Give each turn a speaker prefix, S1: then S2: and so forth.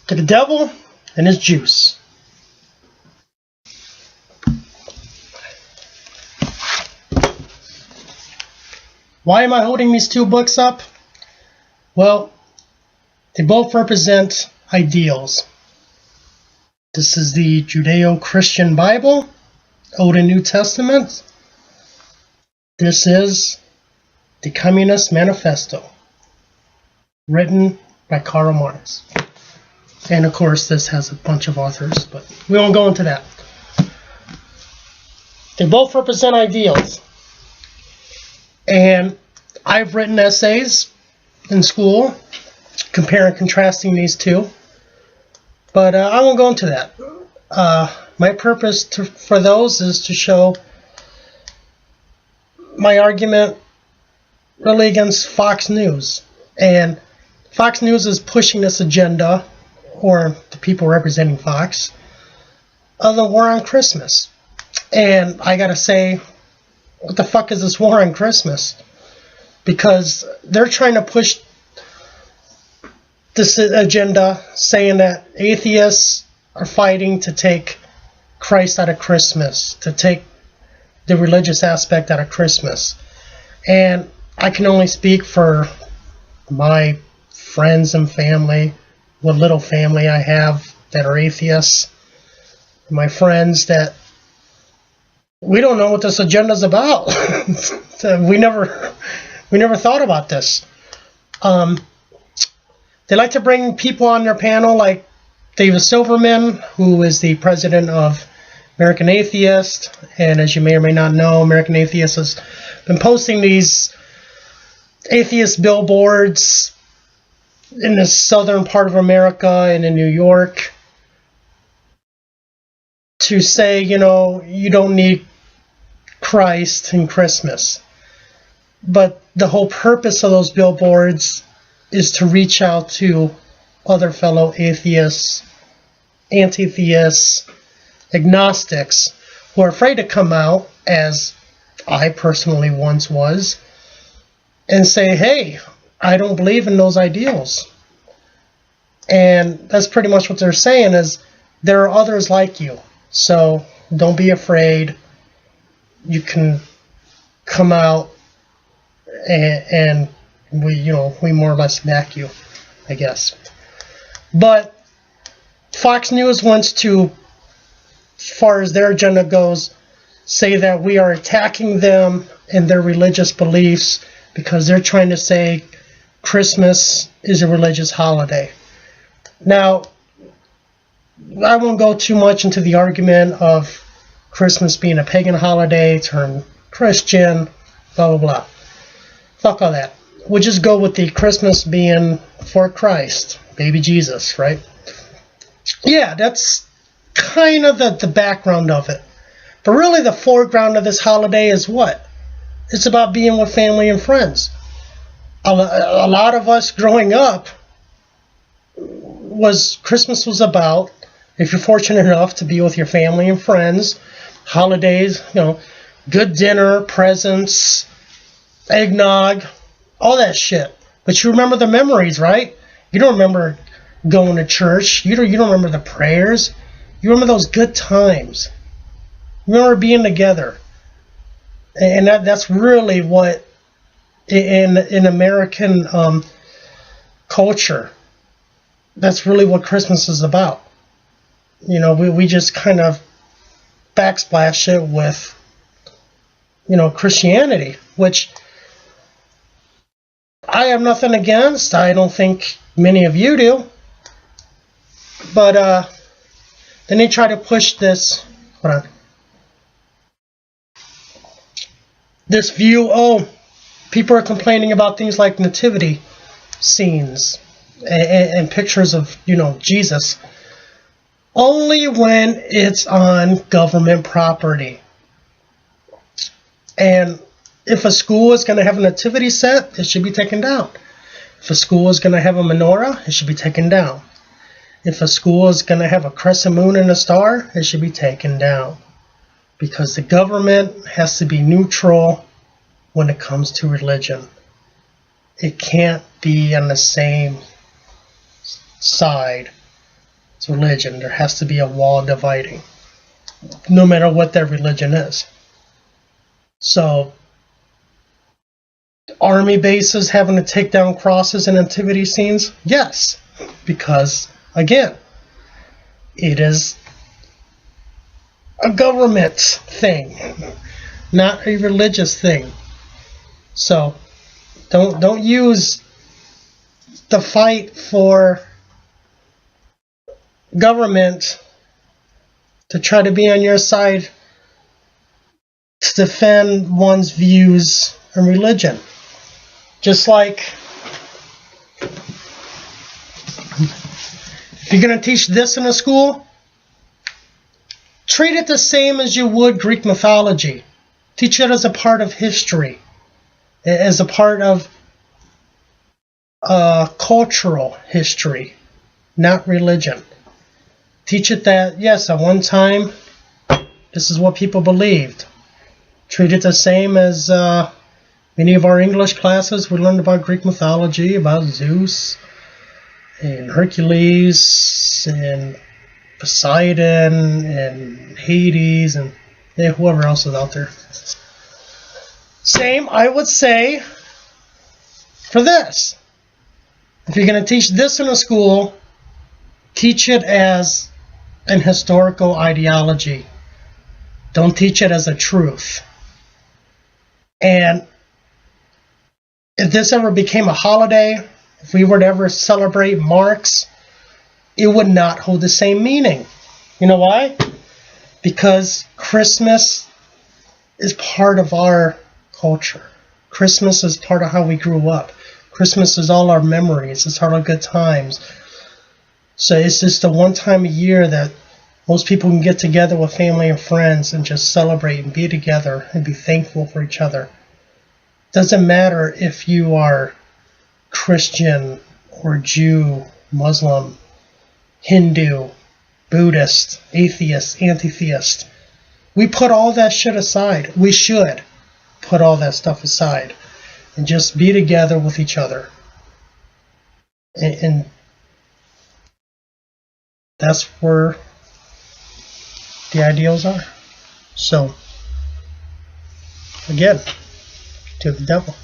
S1: to the devil and his juice. Why am I holding these two books up? Well, they both represent ideals. This is the Judeo-Christian Bible, Old and New Testament. This is the Communist Manifesto, written by Karl Marx. And of course, this has a bunch of authors, but we won't go into that. They both represent ideals. And I've written essays in school comparing and contrasting these two. But I won't go into that. My purpose for those is to show my argument really against Fox News. And Fox News is pushing this agenda, or the people representing Fox, of the war on Christmas. And I gotta say, what the fuck is this war on Christmas? Because they're trying to push this agenda saying that atheists are fighting to take Christ out of Christmas, to take the religious aspect out of Christmas. And I can only speak for my friends and family, what little family I have that are atheists, my friends that we don't know what this agenda is about. we never thought about this. They like to bring people on their panel like David Silverman, who is the president of American Atheist. And as you may or may not know, American Atheist has been posting these atheist billboards in the southern part of America and in New York to say, you know, you don't need Christ in Christmas. But the whole purpose of those billboards is to reach out to other fellow atheists, anti-theists, agnostics, who are afraid to come out, as I personally once was, and say, hey, I don't believe in those ideals. And that's pretty much what they're saying, is there are others like you. So don't be afraid. You can come out and we more or less back you, I guess. But Fox News wants to, as far as their agenda goes, say that we are attacking them and their religious beliefs because they're trying to say Christmas is a religious holiday. Now, I won't go too much into the argument of Christmas being a pagan holiday, turned Christian, blah, blah, blah. Fuck all that. We'll just go with the Christmas being for Christ, baby Jesus, right? Yeah, that's kind of the background of it. But really the foreground of this holiday is what? It's about being with family and friends. A lot of us growing up, Christmas was about, if you're fortunate enough to be with your family and friends, holidays, good dinner, presents, eggnog, all that shit. But you remember the memories, right? You don't remember going to church. You don't remember the prayers. You remember those good times. You remember being together. And that's really what, in American culture, that's really what Christmas is about. We just kind of backsplash it with, Christianity, which I have nothing against. I don't think many of you do. But then they try to push this, this view, people are complaining about things like nativity scenes and pictures of, Jesus, only when it's on government property. And if a school is going to have a nativity set, it should be taken down. If a school is going to have a menorah, it should be taken down. If a school is going to have a crescent moon and a star, it should be taken down. Because the government has to be neutral when it comes to religion. It can't be on the same side It's religion. There has to be a wall dividing, no matter what that religion is. So, army bases having to take down crosses and nativity scenes? Yes, because, again, it is a government thing, not a religious thing. So, don't use the fight for government to try to be on your side to defend one's views and religion. Just like if you're going to teach this in a school, treat it the same as you would Greek mythology. Teach it as a part of history, as a part of cultural history, not religion. Teach it that, yes, at one time, this is what people believed. Treat it the same as many of our English classes. We learned about Greek mythology, about Zeus, and Hercules, and Poseidon, and Hades, and whoever else is out there. Same, I would say, for this. If you're going to teach this in a school, teach it as an historical ideology. Don't teach it as a truth. And if this ever became a holiday, if we were to ever celebrate Marx, it would not hold the same meaning. You know why? Because Christmas is part of our culture. Christmas is part of how we grew up. Christmas is all our memories. It's all our good times. So it's just the one time a year that most people can get together with family and friends and just celebrate and be together and be thankful for each other. Doesn't matter if you are Christian or Jew, Muslim, Hindu, Buddhist, atheist, anti-theist. We put all that shit aside. We should put all that stuff aside and just be together with each other. And that's where the ideals are. So, again, to the devil.